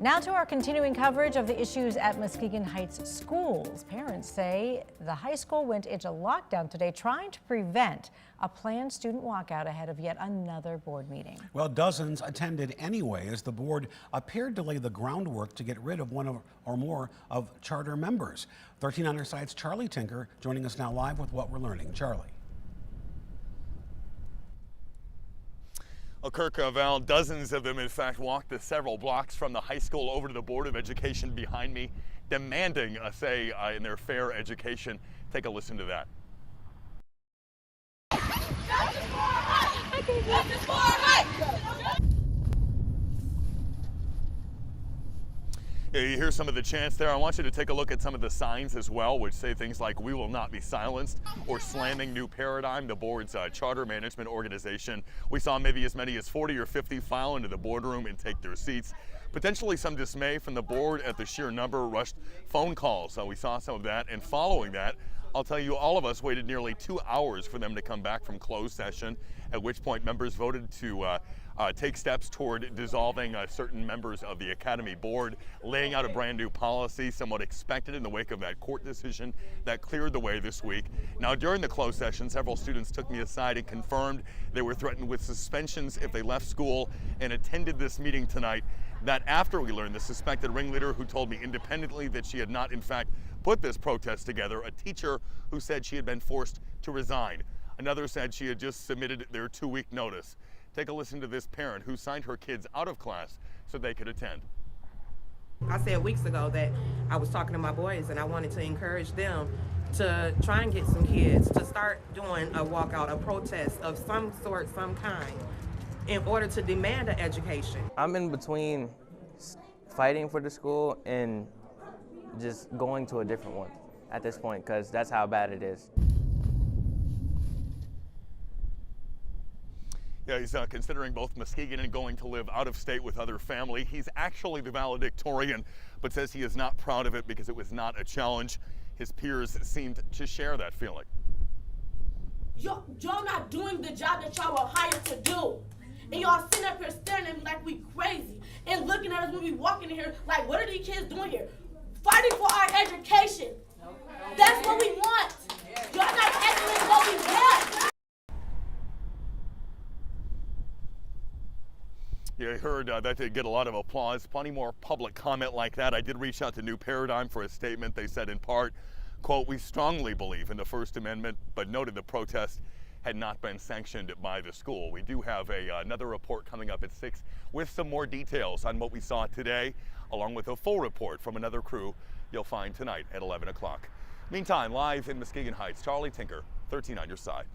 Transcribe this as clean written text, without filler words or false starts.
Now to our continuing coverage of the issues at Muskegon Heights schools. Parents say the high school went into lockdown today trying to prevent a planned student walkout ahead of yet another board meeting. Well, dozens attended anyway as the board appeared to lay the groundwork to get rid of one or more of charter members. 13 on our side's Charlie Tinker joining us now live with what we're learning. Charlie. Well, Kirk, Val, dozens of them, in fact, walked the several blocks from the high school over to the Board of Education behind me, demanding a say in their fair education. Take a listen to that. Yeah, you hear some of the chants there. I want you to take a look at some of the signs as well, which say things like "We will not be silenced" or "Slamming New Paradigm," the board's charter management organization. We saw maybe as many as 40 or 50 file into the boardroom and take their seats. Potentially some dismay from the board at the sheer number of rushed phone calls. We saw some of that, and following that, I'll tell you, all of us waited nearly 2 hours for them to come back from closed session, at which point members voted to take steps toward dissolving certain members of the Academy Board, laying out a brand new policy, somewhat expected in the wake of that court decision that cleared the way this week. Now, during the closed session, several students took me aside and confirmed they were threatened with suspensions if they left school and attended this meeting tonight. That after we learned the suspected ringleader, who told me independently that she had not, in fact, put this protest together, a teacher who said she had been forced to resign. Another said she had just submitted their 2-week notice. Take a listen to this parent who signed her kids out of class so they could attend. I said weeks ago that I was talking to my boys and I wanted to encourage them to try and get some kids to start doing a walkout, a protest of some sort, some kind, in order to demand an education. I'm in between fighting for the school and just going to a different one at this point, because that's how bad it is. Yeah, he's considering both Muskegon and going to live out of state with other family. He's actually the valedictorian, but says he is not proud of it because it was not a challenge. His peers seemed to share that feeling. Y'all not doing the job that y'all were hired to do. And y'all sitting up here staring at me like we crazy and looking at us when we walk in here like, what are these kids doing here? Fighting for our education. That's what we want. Y'all not acting what we want. Yeah, I heard that did get a lot of applause. Plenty more public comment like that. I did reach out to New Paradigm for a statement. They said in part, quote, "We strongly believe in the First Amendment, but noted the protest had not been sanctioned by the school." We do have another report coming up at 6 with some more details on what we saw today, along with a full report from another crew you'll find tonight at 11 o'clock. Meantime, live in Muskegon Heights, Charlie Tinker, 13 on your side.